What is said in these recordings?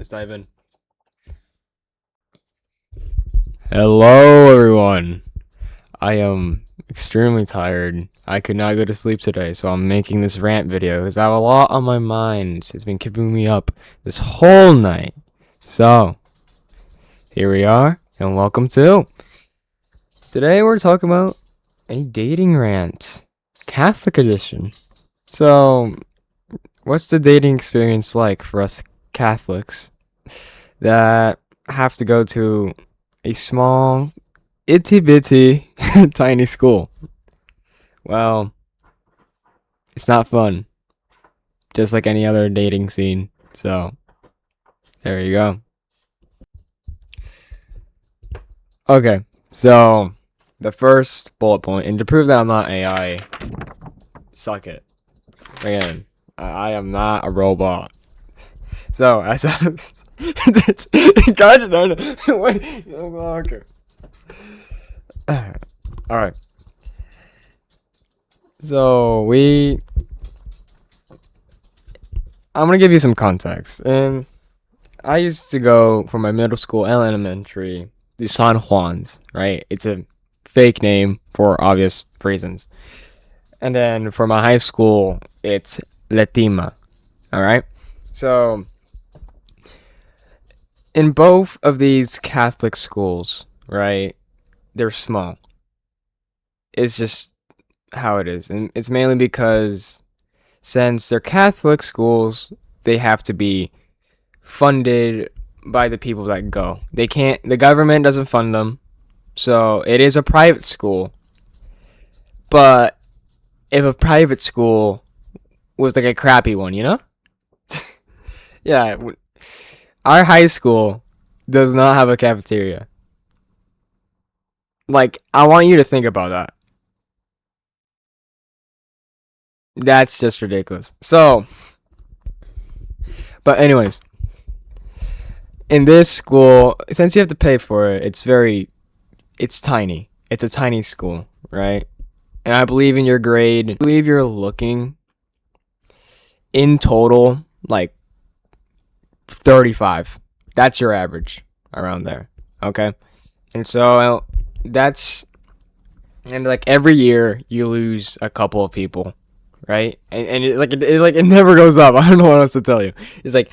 Let's dive in. Hello, everyone. I am extremely tired. I could not go to sleep today, so I'm making this rant video because I have a lot on my mind. It's been keeping me up this whole night. So, here we are, and welcome to. Today we're talking about a dating rant, Catholic edition. So, what's the dating experience like for us Catholics that have to go to a small, itty bitty, tiny school? Well, it's not fun, just like any other dating scene. So, there you go. Okay, so the first bullet point, and to prove that I'm not AI, suck it. Again, I am not a robot. So, as gotcha, no. Wait, okay. Alright. So, I'm gonna give you some context. And I used to go for my middle school and elementary, the San Juans, right? It's a fake name for obvious reasons. And then for my high school, it's Letima, alright? So, in both of these Catholic schools, right, they're small. It's just how it is. And it's mainly because since they're Catholic schools, they have to be funded by the people that go. The government doesn't fund them. So it is a private school. But if a private school was like a crappy one, you know? Yeah. Our high school does not have a cafeteria. Like, I want you to think about that. That's just ridiculous. So, but anyways, in this school, since you have to pay for it, it's tiny. It's a tiny school, right? And I believe in your grade, I believe you're looking in total like 35. That's your average around there. Okay. And so and like every year you lose a couple of people, right? And it never goes up. I don't know what else to tell you. It's like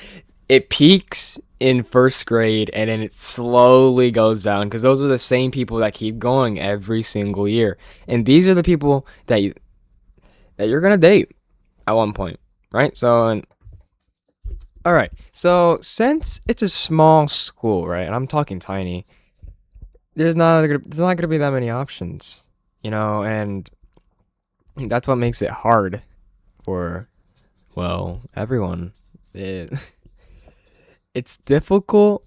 it peaks in first grade and then it slowly goes down because those are the same people that keep going every single year. And these are the people that you're gonna date at one point, right? So, all right. So since it's a small school, right, and I'm talking tiny, there's not gonna be that many options, and that's what makes it hard for, well, everyone. It's difficult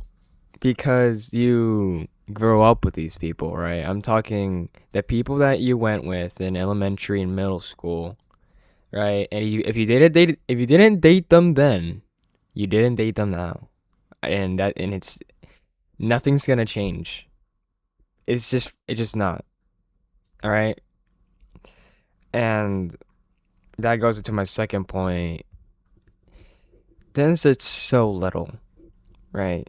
because you grow up with these people, right? I'm talking the people that you went with in elementary and middle school, right? And if you didn't date them then, you didn't date them now, and it's nothing's gonna change. It's just not. All right, and that goes into my second point. Since it's so little, right?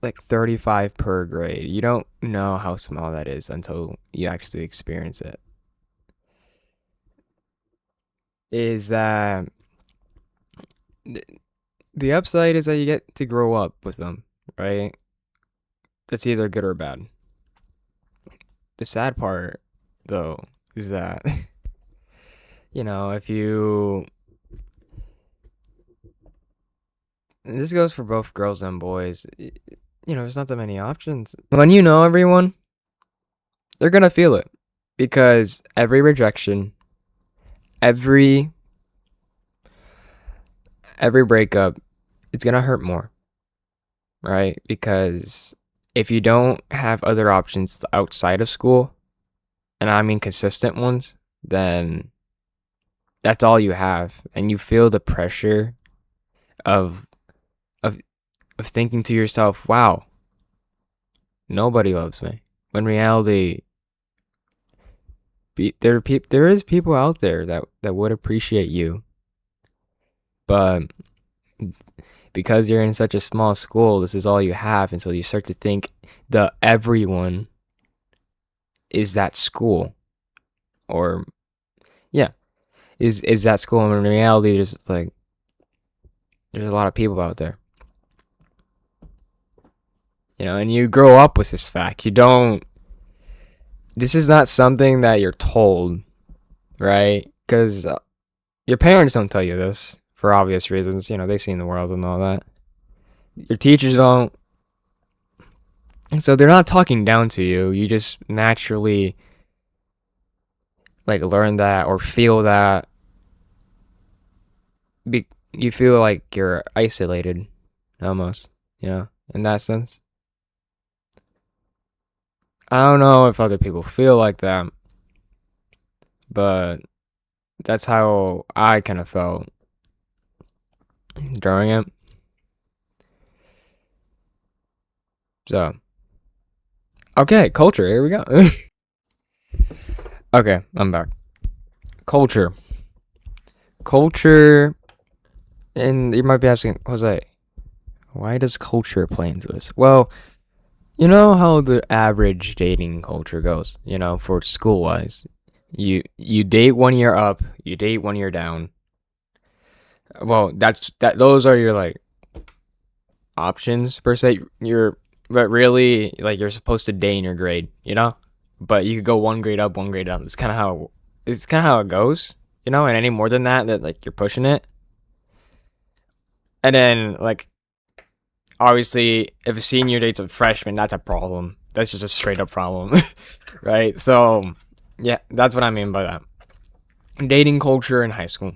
Like 35 per grade. You don't know how small that is until you actually experience it. Is that the upside is that you get to grow up with them, right? That's either good or bad. The sad part, though, is that, if you. And this goes for both girls and boys. There's not that many options. When you know everyone, they're gonna feel it because every rejection, every breakup, it's gonna hurt more, right? Because if you don't have other options outside of school, and I mean consistent ones, then that's all you have, and you feel the pressure of thinking to yourself, wow, nobody loves me. When reality, there is people out there that would appreciate you, but because you're in such a small school, this is all you have, and so you start to think the everyone is that school, or yeah, is that school. And in reality, there's a lot of people out there, and you grow up with this fact. This is not something that you're told, right? Because your parents don't tell you this for obvious reasons. They've seen the world and all that. Your teachers don't. So they're not talking down to you. You just naturally learn that or feel that. You feel like you're isolated, almost. In that sense. I don't know if other people feel like that, but that's how I kind of felt during it. So, okay, culture. Here we go. Okay, I'm back. Culture. And you might be asking, Jose, why does culture play into this? Well, you know how the average dating culture goes, for school-wise. You date 1 year up, you date 1 year down. Well, those are your options per se. But really, you're supposed to date in your grade, But you could go 1 grade up, 1 grade down. It's kind of how it goes, and any more than that you're pushing it. And then obviously, if a senior dates a freshman, that's a problem. That's just a straight up problem, right? So, yeah, that's what I mean by that. Dating culture in high school.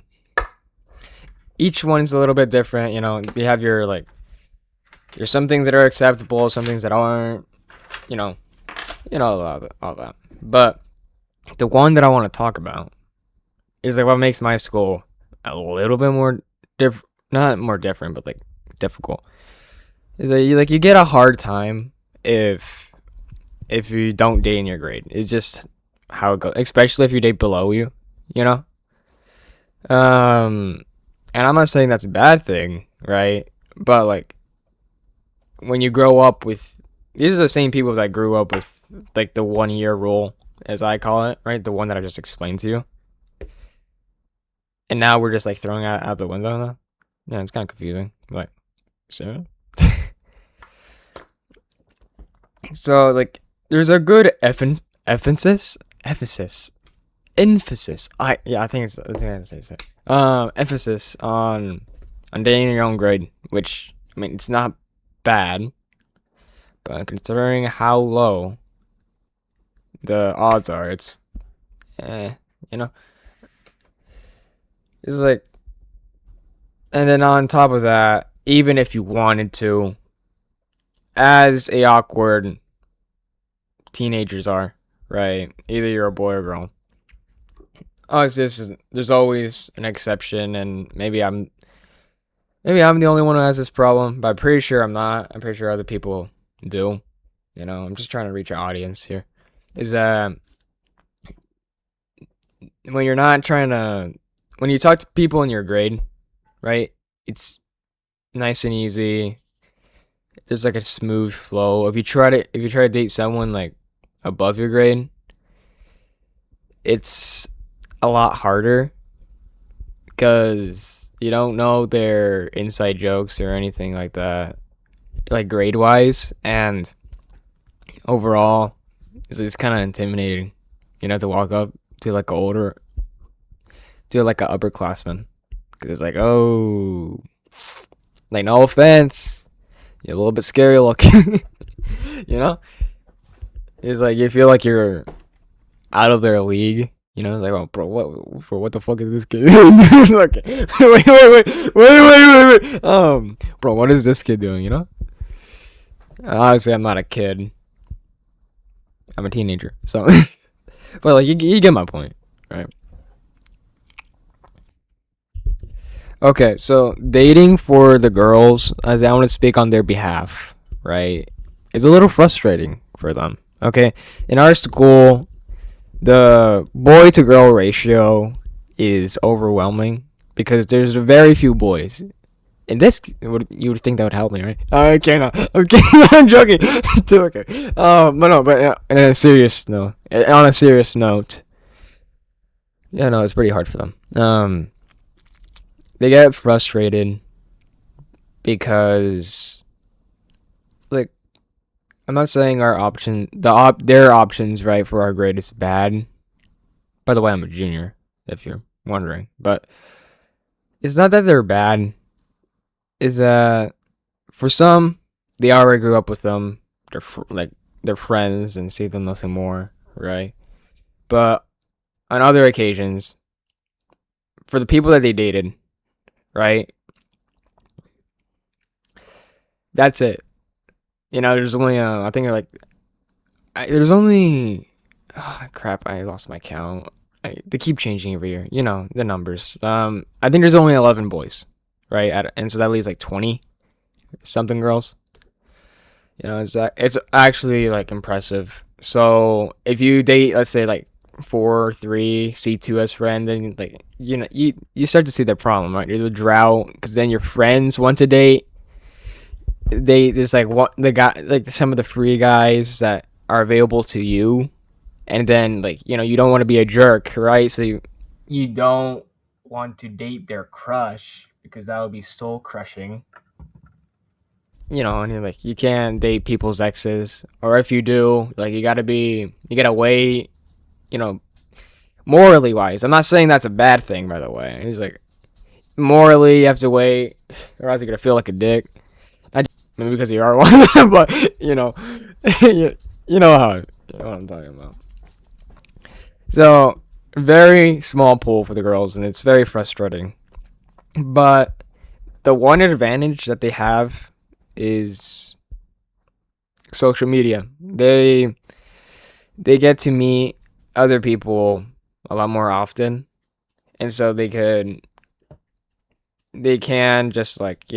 Each one's a little bit different, You have there's some things that are acceptable, some things that aren't, all that. But the one that I want to talk about is what makes my school a little bit more not more different, but difficult. Is that you get a hard time if you don't date in your grade. It's just how it goes, especially if you date below you, and I'm not saying that's a bad thing, right? But when you grow up with, these are the same people that grew up with the 1 year rule, as I call it, right? The one that I just explained to you. And now we're just throwing it out the window now. Yeah, it's kind of confusing. So so there's a good emphasis. Emphasis on dating your own grade, which it's not bad, but considering how low the odds are, it's it's and then on top of that, even if you wanted to, as a awkward teenagers are, right? Either you're a boy or girl. Obviously, there's always an exception, and maybe I'm the only one who has this problem, but I'm pretty sure I'm not. I'm pretty sure other people do. I'm just trying to reach an audience here. Is that when you're not trying to, when you talk to people in your grade, right? It's nice and easy. There's a smooth flow. If you try to date someone above your grade, it's a lot harder because you don't know their inside jokes or anything like that, grade wise, and overall it's kind of intimidating, to walk up to an upperclassman, because it's oh, no offense, you're a little bit scary looking. It's you feel like you're out of their league. Oh, bro, what the fuck is this kid? Wait. Bro, what is this kid doing? Obviously, I'm not a kid. I'm a teenager. So, but you get my point, right? Okay, so dating for the girls, as I want to speak on their behalf, right, is a little frustrating for them. Okay, in our school, the boy to girl ratio is overwhelming because there's very few boys In this, you would think that would help me, right? Okay, no, okay, I'm joking. Too okay. But no, but in a serious note, on a serious note, yeah, no, it's pretty hard for them. They get frustrated because, like, I'm not saying their options, right, for our grade is bad. By the way, I'm a junior, if you're wondering, but it's not that they're bad. Is that for some, they already grew up with them. Like they're friends and see them nothing more, right? But on other occasions, for the people that they dated, right? That's it. There's only I think like there's only crap. I lost my count. They keep changing every year. The numbers. I think there's only 11 boys, right? And so that leaves like 20 something girls. It's actually like impressive. So if you date, let's say like 4 or 3, C2 as friend, then like you start to see the problem, right? There's a drought because then your friends want to date. There's like what the guy like some of the free guys that are available to you, and then like you don't want to be a jerk, right? So you don't want to date their crush because that would be soul crushing. And you're like, you can't date people's exes, or if you do, like, you gotta wait, you know, morally wise. I'm not saying that's a bad thing, by the way. He's like, morally, you have to wait, or else you're gonna feel like a dick. Maybe because you are one, but you know what I'm talking about. So, very small pool for the girls, and it's very frustrating. But the one advantage that they have is social media. They get to meet other people a lot more often, and so they can just like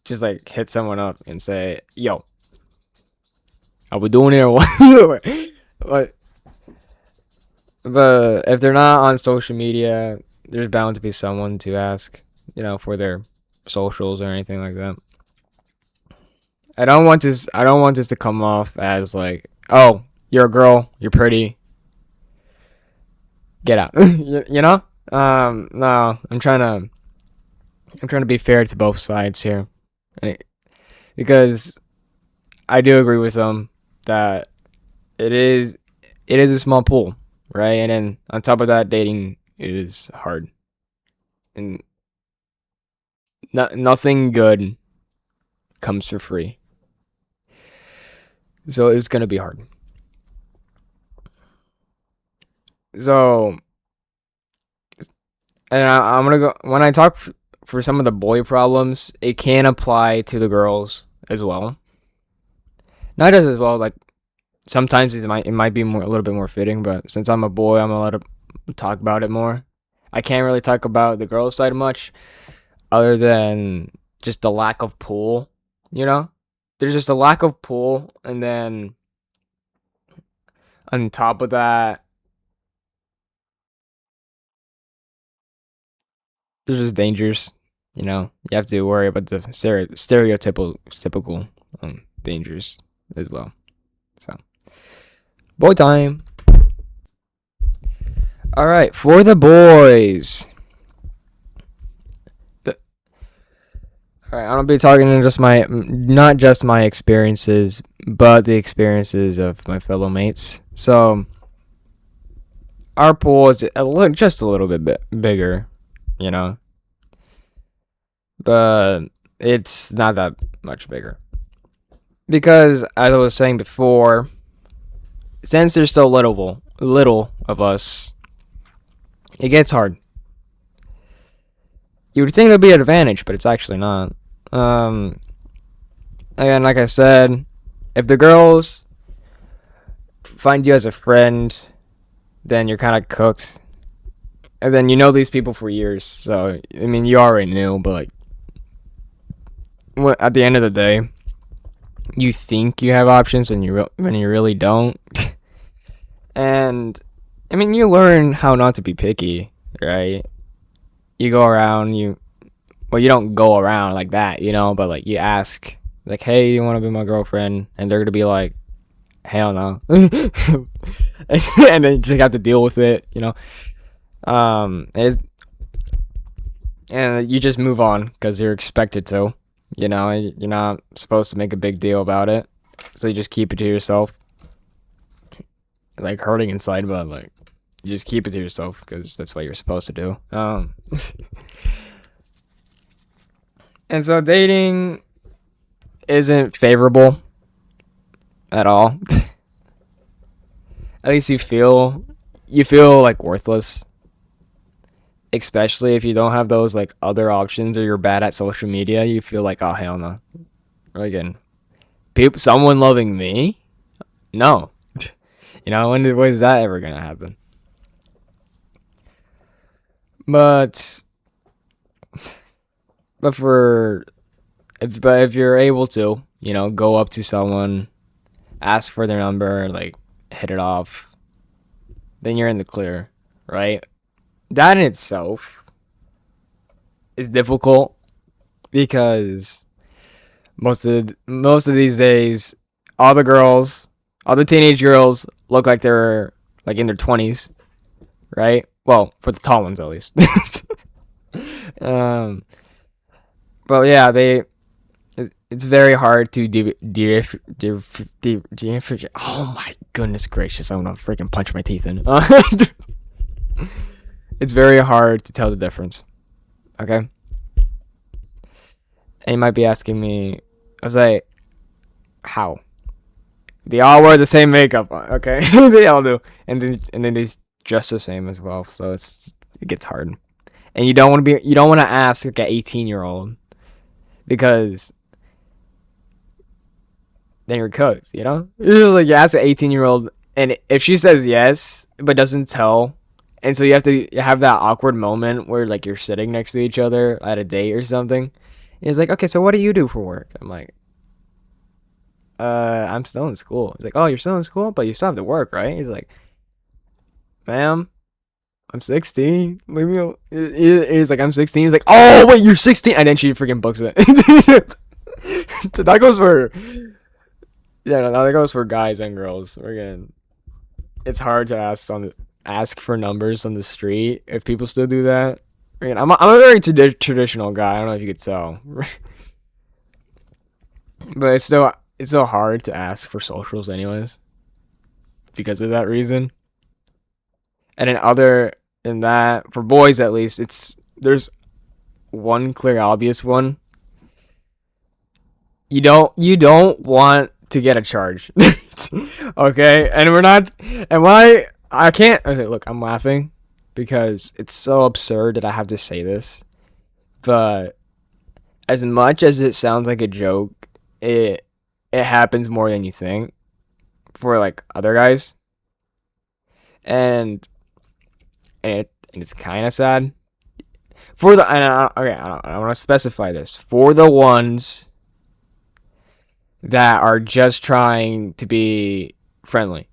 just like hit someone up and say, "Yo, are we doing it or what?" but but if they're not on social media, there's bound to be someone to ask, for their socials or anything like that. I don't want this to come off as like, oh, you're a girl, you're pretty, get out. No, I'm trying to be fair to both sides here, right? Because I do agree with them that it is a small pool, right? And then on top of that, dating is hard, and nothing good comes for free. So it's gonna be hard. So, and I'm gonna go when I talk for some of the boy problems. It can apply to the girls as well. Not as well. Like sometimes it might be a little bit more fitting, but since I'm a boy, I'm allowed to talk about it more. I can't really talk about the girls' side much, other than just the lack of pull. There's just a lack of pull, and then on top of that, there's just dangers. You have to worry about the stereotypical typical dangers as well. So, boy time. All right, for the boys. All right, I'm gonna be talking in not just my experiences, but the experiences of my fellow mates. So, our pool is just a little bit bigger, you know, but it's not that much bigger because, as I was saying before, since there's so little of us, it gets hard. You would think there'd be an advantage, but it's actually not. Again, like I said, if the girls find you as a friend, then you're kind of cooked. And then these people for years, so I mean you already knew, but like at the end of the day, you think you have options and when you really don't. And I mean you learn how not to be picky, right? You go around, well, you don't go around like that, but like you ask, like, hey, you want to be my girlfriend? And they're gonna be like, hell no. And then you just have to deal with it. And you just move on because you're expected to. You're not supposed to make a big deal about it, so you just keep it to yourself. Like hurting inside, but like you just keep it to yourself because that's what you're supposed to do. And so dating isn't favorable at all. At least you feel like worthless, especially if you don't have those like other options or you're bad at social media. You feel like, oh hell no. Again, someone loving me? No. When is that ever gonna happen? But if you're able to, go up to someone, ask for their number, like hit it off, then you're in the clear, right? That in itself is difficult because most of these days, all the teenage girls look like they're like in their 20s, right? Well, for the tall ones at least. But yeah, it's very hard to oh my goodness gracious, I'm gonna freaking punch my teeth in. It's very hard to tell the difference. Okay? And you might be asking me, I was like, how? They all wear the same makeup on, okay? They all do. And then they dress the same as well, so it gets hard. And you don't want to ask like an 18-year-old because then you're cooked, Like you ask an 18-year-old and if she says yes but doesn't tell, and so you have to have that awkward moment where like you're sitting next to each other at a date or something. And he's like, okay, so what do you do for work? I'm like, I'm still in school. He's like, oh, you're still in school, but you still have to work, right? He's like, ma'am, I'm 16. Leave me alone. He's like, I'm 16. He's like, oh, wait, you're 16. And then she freaking books it. So that goes for, that goes for guys and girls. Again, it's hard to ask for numbers on the street if people still do that. Again, I'm a very traditional guy. I don't know if you could tell. But it's still hard to ask for socials anyways because of that reason. And then other than that, for boys at least, there's one clear obvious one. You don't want to get a charge. Okay? And I can't, okay, look, I'm laughing because it's so absurd that I have to say this. But as much as it sounds like a joke, it happens more than you think for like other guys. And it's kind of sad for the I want to specify this for the ones that are just trying to be friendly.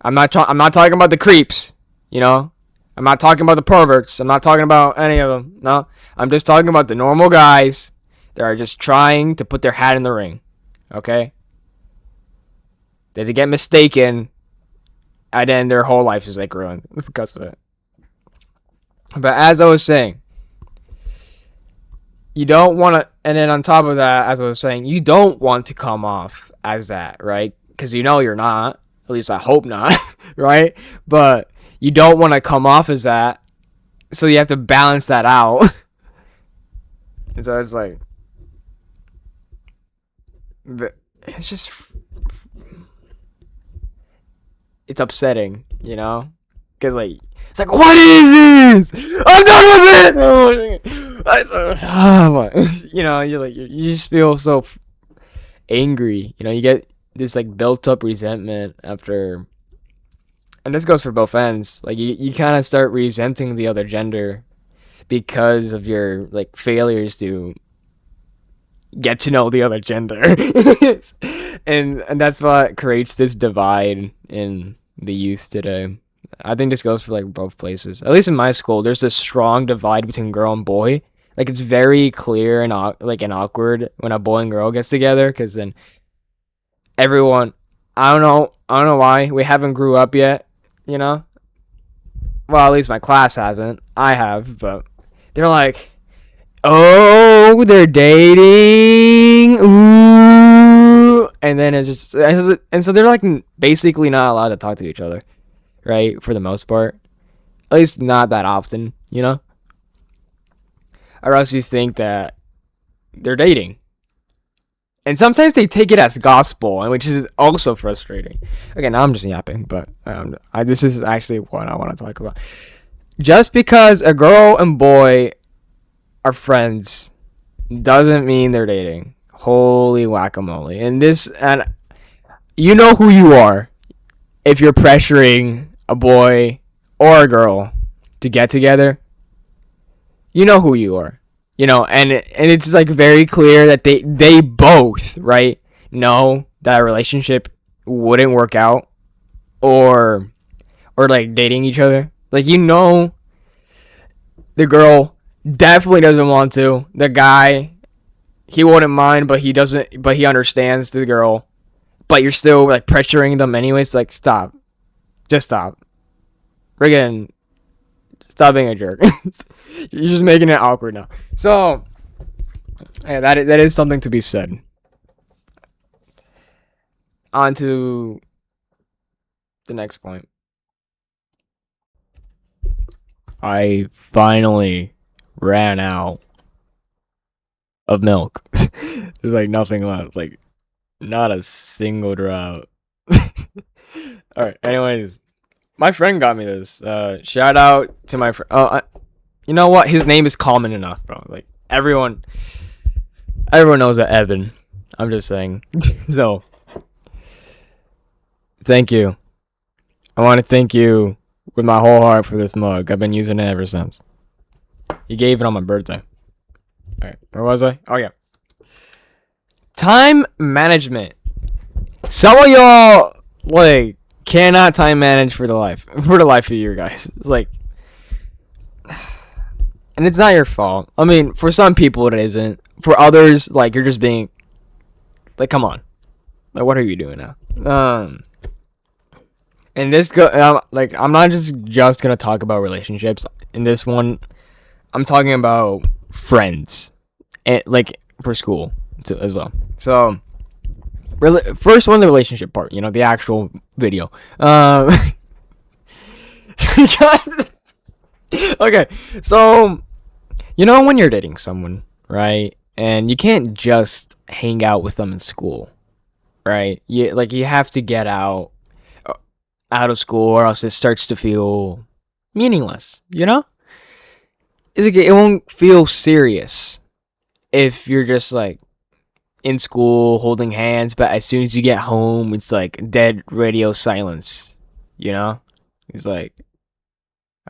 I'm not talking about the creeps. I'm not talking about the perverts. I'm not talking about any of them. No, I'm just talking about the normal guys that are just trying to put their hat in the ring. Okay, that they get mistaken, and then their whole life is like ruined because of it. But as I was saying, you don't want to, and then on top of that, as I was saying, you don't want to come off as that, right? Because you're not. At least I hope not, right? But you don't want to come off as that, so you have to balance that out. And so it's like, it's just, it's upsetting, because like it's like, what is this? I'm done with it. You just feel so angry. You get this like built up resentment after, and this goes for both ends. Like you kind of start resenting the other gender because of your like failures to get to know the other gender. and that's what creates this divide in the youth today. I think this goes for like both places. At least in my school, there's a strong divide between girl and boy. Like it's very clear and like and awkward when a boy and girl gets together, because then everyone, I don't know why we haven't grew up yet, you know. Well, at least my class hasn't. I have, but they're like, oh, they're dating, ooh, and then and so they're like basically not allowed to talk to each other, right? For the most part, at least not that often, you know. Or else you think that they're dating. And sometimes they take it as gospel, and which is also frustrating. Okay, now I'm just yapping, but this is actually what I want to talk about. Just because a girl and boy are friends doesn't mean they're dating. Holy whack-a-mole. And you know who you are if you're pressuring a boy or a girl to get together. You know who you are. You know, and it's like very clear that they both, right, know that a relationship wouldn't work out, or like dating each other. Like, you know, the girl definitely doesn't want to. The guy, he wouldn't mind, but he understands the girl. But you're still like pressuring them anyways. Like, stop. Just stop. Friggin' stop being a jerk. You're just making it awkward now. So, yeah, that is something to be said. On to the next point. I finally ran out of milk. There's like nothing left. Like, not a single drop. Alright, anyways. My friend got me this. Shout out to my friend. You know what? His name is common enough, bro. Like, everyone knows that Evan. I'm just saying. So, thank you. I want to thank you with my whole heart for this mug. I've been using it ever since. He gave it on my birthday. Alright, where was I? Oh, yeah. Time management. Some of y'all, like, cannot time manage for the life of you guys. It's like, and it's not your fault. I mean, for some people it isn't. For others, like, you're just being, like, come on, like, what are you doing now? And this like, I'm not just gonna talk about relationships in this one. I'm talking about friends, and like for school too, as well. So, first one, the relationship part. You know, the actual video. Okay, so you know when you're dating someone, right? And you can't just hang out with them in school, right? You have to get out of school, or else it starts to feel meaningless. You know, it won't feel serious if you're just like in school holding hands, but as soon as you get home, it's like dead radio silence. You know, it's like,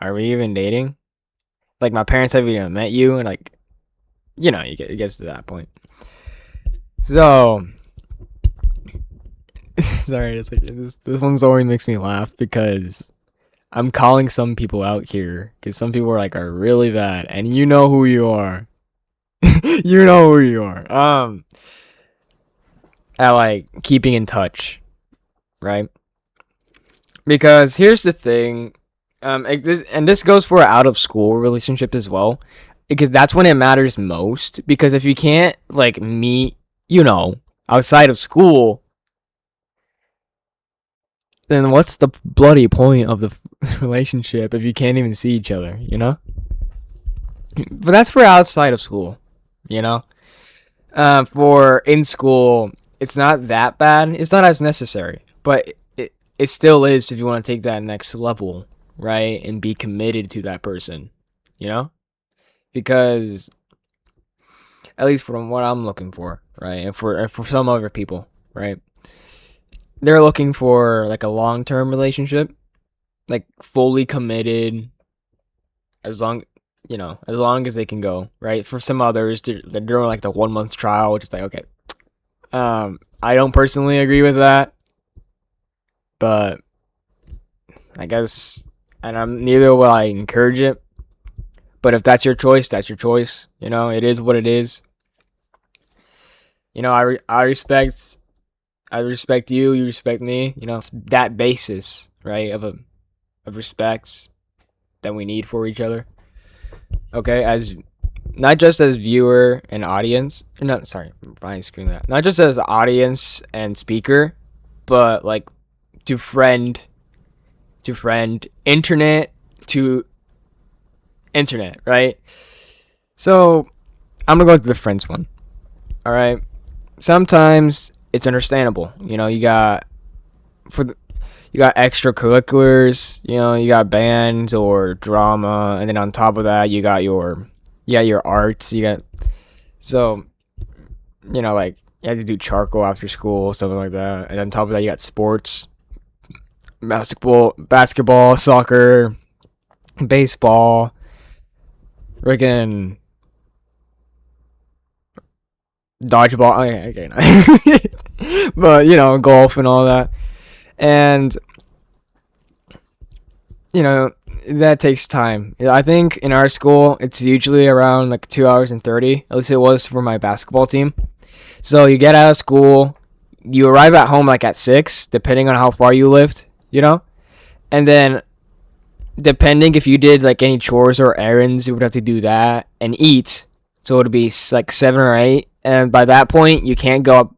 are we even dating? Like, my parents haven't even met you, and like, you know, it gets to that point. So, sorry, it's like this one's always makes me laugh because I'm calling some people out here, because some people are really bad, and you know who you are. You know who you are. At like keeping in touch, right? Because here's the thing, and this goes for out of school relationships as well, because that's when it matters most. Because if you can't like meet, you know, outside of school, then what's the bloody point of the relationship if you can't even see each other, you know? But that's for outside of school, you know? For in school, it's not that bad. It's not as necessary, but it still is if you want to take that next level, right? And be committed to that person, you know? Because at least from what I'm looking for, right? And for some other people, right? They're looking for like a long-term relationship, like fully committed, as long as they can go, right? For some others, they're doing like the 1 month trial, which is like, okay, I don't personally agree with that, but I guess, and neither will I encourage it. But if that's your choice, that's your choice. It is what it is. I respect you. You respect me. It's that basis, right, of respects that we need for each other. Okay, as not just as viewer and audience. Not sorry, I'm screwing that. Not just as audience and speaker, but like to friend, internet to internet, right? So I'm gonna go to the friends one. All right. Sometimes it's understandable. You got extracurriculars. You got bands or drama, and then on top of that, you got your arts. So like you have to do charcoal after school, something like that, and on top of that, you got sports, basketball, soccer, baseball, friggin' dodgeball. Okay. But golf and all that, and that takes time. I think in our school it's usually around like 2 hours and 30. At least it was for my basketball team. So you get out of school, you arrive at home like at 6, depending on how far you lived. And then depending if you did like any chores or errands, you would have to do that and eat. So it would be like 7 or 8, and by that point you can't go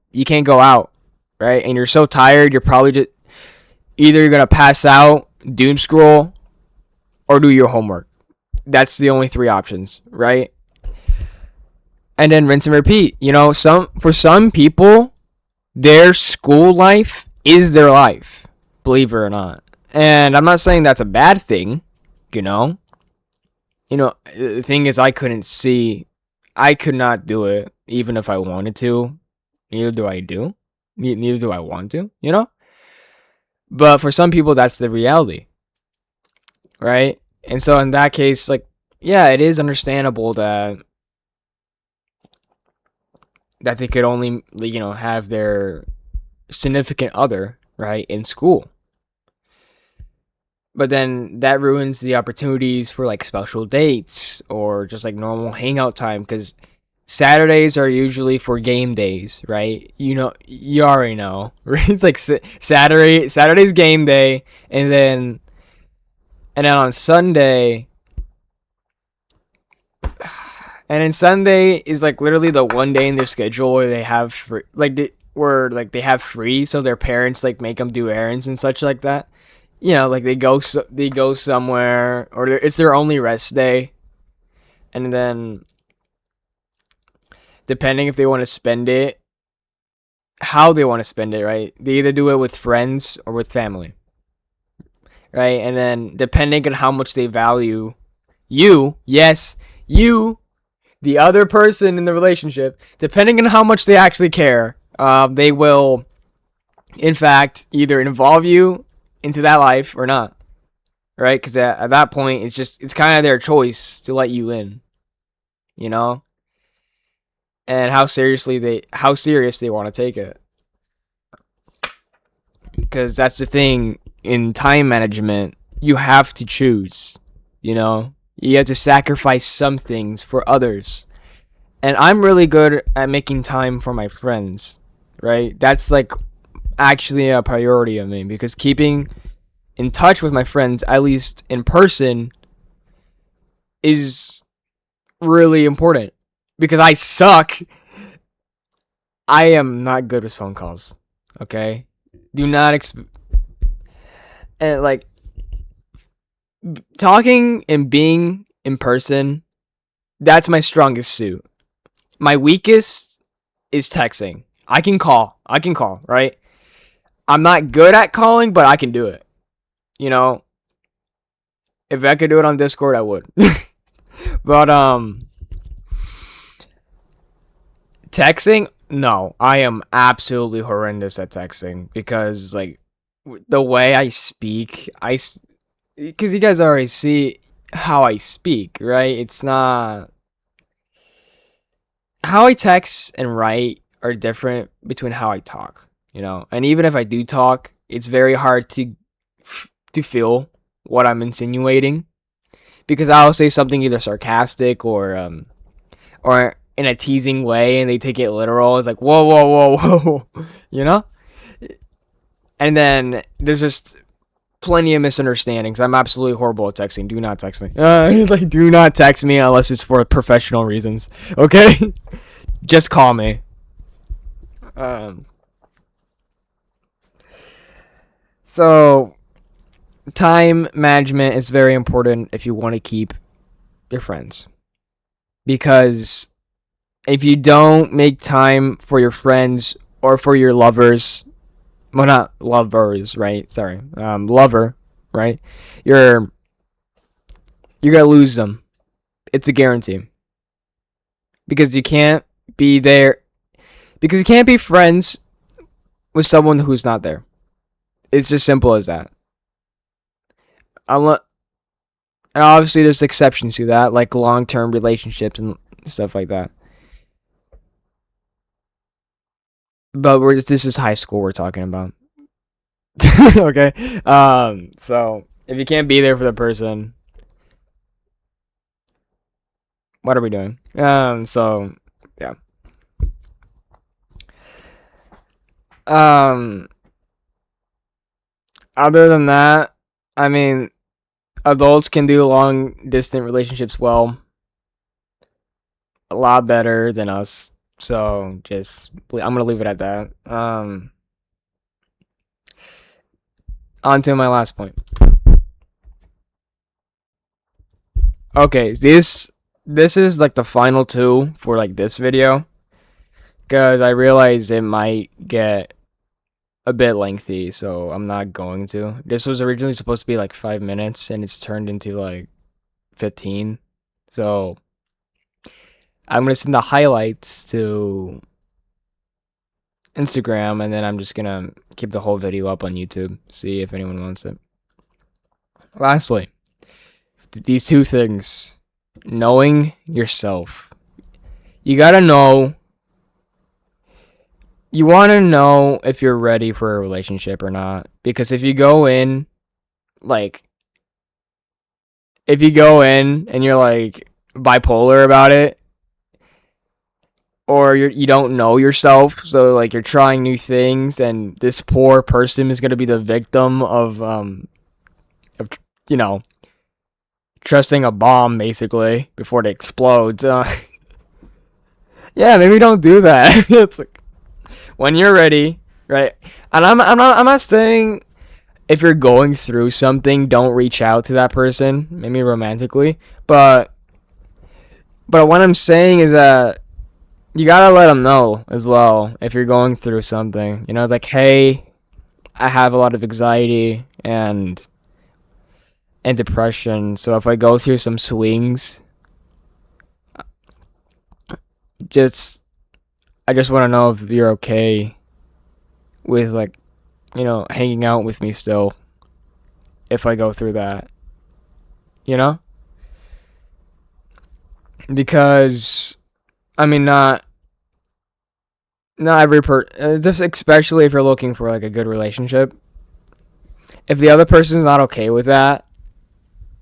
out, right? And you're so tired, you're probably just either you're gonna pass out, doom scroll, or do your homework. That's the only 3 options, right? And then rinse and repeat. For some people, their school life is their life, believe it or not. And I'm not saying that's a bad thing, The thing is, I could not do it even if I wanted to. Neither do I want to, But for some people, that's the reality, right? And so in that case, like, yeah, it is understandable that they could only, have their significant other, right, in school. But then that ruins the opportunities for like special dates or just like normal hangout time, because Saturdays are usually for game days, right? You already know, right? It's like Saturday's game day, and then on Sunday, and then Sunday is like literally the one day in their schedule where they have free, they have free, so their parents like make them do errands and such like that. Like they go somewhere, or it's their only rest day, and then depending if they want to spend it, how they want to spend it, right? They either do it with friends or with family, right? And then depending on how much they value you, yes, you, the other person in the relationship, depending on how much they actually care, they will, in fact, either involve you into that life or not, right? Because at that point, it's kind of their choice to let you in, and how serious they want to take it. Because that's the thing in time management, you have to choose, you have to sacrifice some things for others. And I'm really good at making time for my friends, right? That's like actually a priority of me, because keeping in touch with my friends, at least in person, is really important, because I suck. I am not good with phone calls. Okay, do not and like talking and being in person. That's my strongest suit. My weakest is texting. I can call, right? I'm not good at calling, but I can do it. If I could do it on Discord, I would. But texting, no, I am absolutely horrendous at texting, because like the way I speak, because you guys already see how I speak, right? It's not how I text and write are different between how I talk, And even if I do talk, it's very hard to feel what I'm insinuating. because I'll say something either sarcastic or in a teasing way, and they take it literal. It's like, whoa, whoa, whoa, whoa, you know. And then there's just plenty of misunderstandings. I'm absolutely horrible at texting. Do not text me. Like, do not text me unless it's for professional reasons. Okay, just call me. So time management is very important if you want to keep your friends, because if you don't make time for your friends or for your lovers, well, not lovers, right? Sorry, lover, right? You're gonna lose them. It's a guarantee, because you can't be there, because you can't be friends with someone who's not there. It's just simple as that. Unless, and obviously there's exceptions to that, like long-term relationships and stuff like that. But this is high school we're talking about. Okay. So if you can't be there for the person, what are we doing? So yeah. Other than that, I mean, adults can do long distance relationships well, a lot better than us. So I'm gonna leave it at that. On to my last point. Okay, this is like the final two for like this video, because I realize it might get a bit lengthy, so I'm not going to. This was originally supposed to be like 5 minutes, and it's turned into like 15. So I'm gonna send the highlights to Instagram, and then I'm just gonna keep the whole video up on YouTube, see if anyone wants it. Lastly, these two things: knowing yourself. You gotta know. You want to know if you're ready for a relationship or not, because if you go in like if you go in and you're like bipolar about it, or you don't know yourself, so like you're trying new things, and this poor person is gonna be the victim of you know, trusting a bomb basically before it explodes. Yeah, maybe don't do that. It's like, when you're ready, right? And I'm not saying if you're going through something, don't reach out to that person, maybe romantically, but what I'm saying is that you gotta let them know as well if you're going through something. You know, it's like, hey, I have a lot of anxiety and depression, so if I go through some swings, I just want to know if you're okay with, like, you know, hanging out with me still if I go through that, you know? Because I mean, not every just especially if you're looking for like a good relationship. If the other person's not okay with that,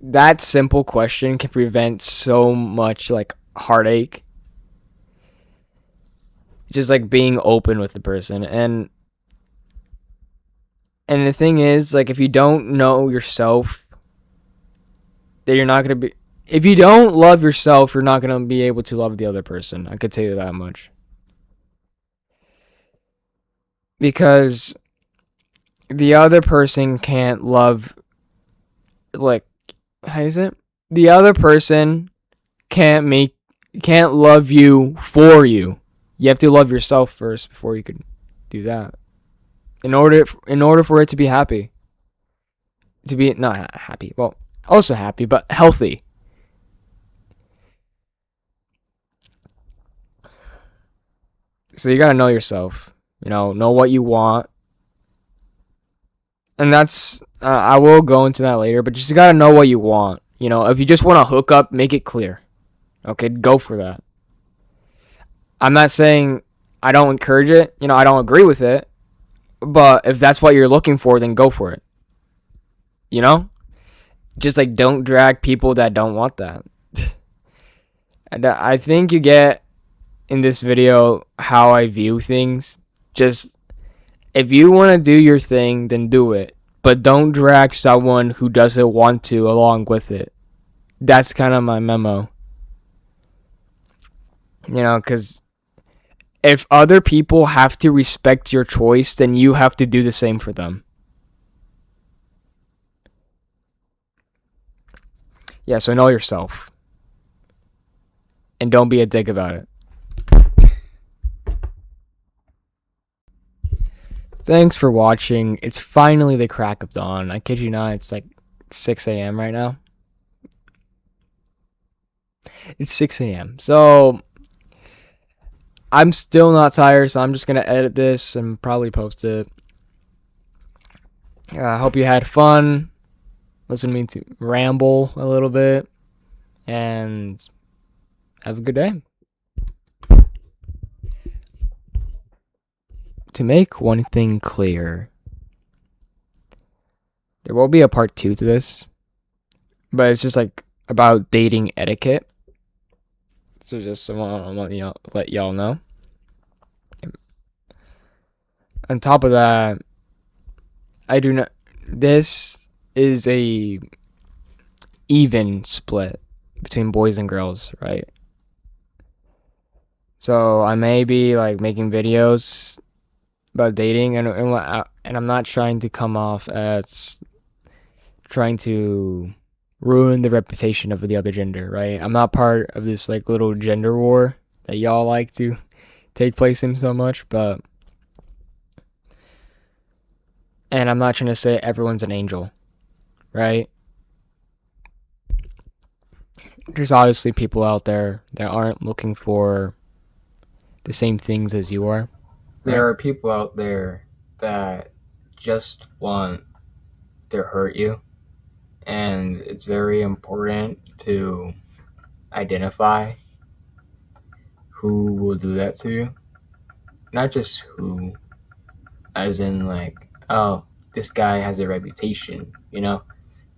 that simple question can prevent so much like heartache. Just like being open with the person, and the thing is, like, if you don't know yourself, then you're not gonna be. If you don't love yourself, you're not gonna be able to love the other person. I could tell you that much. Because the other person can't love, like, how is it? The other person can't love you for you. You have to love yourself first before you can do that. In order for it to be happy. To be not happy. Well, also happy, but healthy. So you gotta know yourself. You know what you want. And that's, I will go into that later, but just gotta know what you want. You know, if you just want to hook up, make it clear. Okay, go for that. I'm not saying I don't encourage it. You know, I don't agree with it. But if that's what you're looking for, then go for it. You know? Just like don't drag people that don't want that. And I think you get in this video how I view things. Just if you want to do your thing, then do it. But don't drag someone who doesn't want to along with it. That's kind of my memo. You know, because if other people have to respect your choice, then you have to do the same for them. Yeah, so know yourself. And don't be a dick about it. Thanks for watching. It's finally the crack of dawn. I kid you not, it's like 6 a.m. right now. It's 6 a.m. So I'm still not tired, so I'm just gonna edit this and probably post it. I hope you had fun. Listen to me to ramble a little bit. And have a good day. To make one thing clear, there will be a part 2 to this, but it's just like about dating etiquette. So just want to let y'all know. On top of that, I do not. This is a even split between boys and girls, right? So I may be like making videos about dating, and I'm not trying to come off as trying to ruin the reputation of the other gender, right? I'm not part of this like little gender war that y'all like to take place in so much, and I'm not trying to say everyone's an angel, right? There's obviously people out there that aren't looking for the same things as you are. There are people out there that just want to hurt you, and it's very important to identify who will do that to you. Not just who, as in like, oh, this guy has a reputation, you know,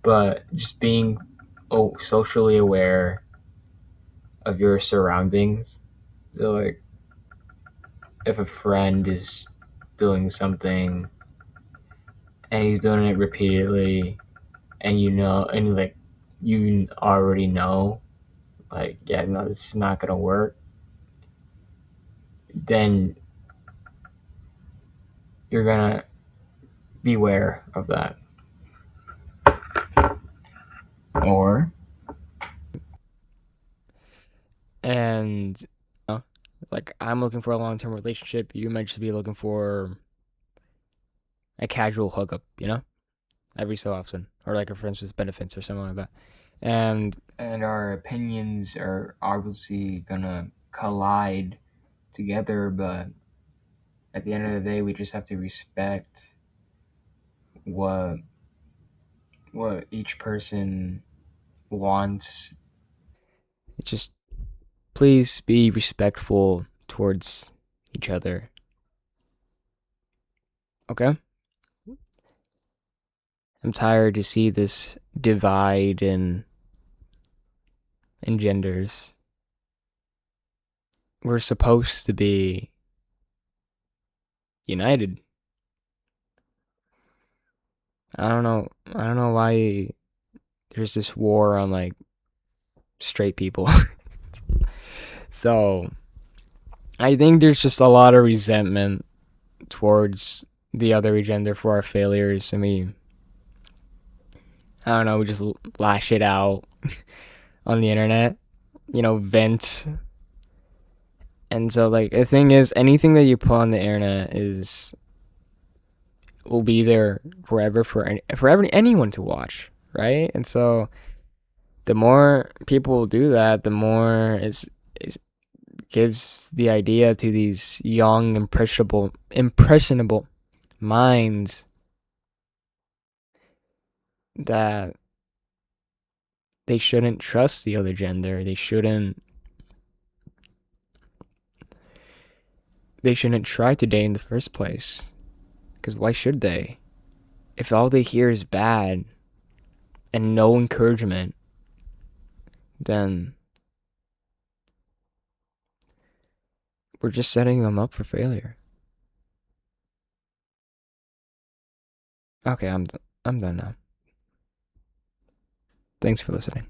but just being socially aware of your surroundings. So like, if a friend is doing something and he's doing it repeatedly, and you know, and like you already know, like, yeah, no, this is not gonna work, then you're gonna beware of that. Or and like, I'm looking for a long-term relationship, you might just be looking for a casual hookup, you know, every so often, or like a friends with benefits or something like that. And our opinions are obviously gonna collide together, but at the end of the day, we just have to respect what each person wants. Just please be respectful towards each other. Okay? I'm tired to see this divide in genders. We're supposed to be united. I don't know why there's this war on like straight people. So I think there's just a lot of resentment towards the other gender for our failures. I mean, I don't know, we just lash it out on the internet, you know, vent. And so like the thing is, anything that you put on the internet will be there forever for anyone to watch, right? And so the more people do that, the more it gives the idea to these young impressionable minds that they shouldn't trust the other gender. They shouldn't try to date in the first place. Because why should they? If all they hear is bad, and no encouragement, then we're just setting them up for failure. Okay, I'm done now. Thanks for listening.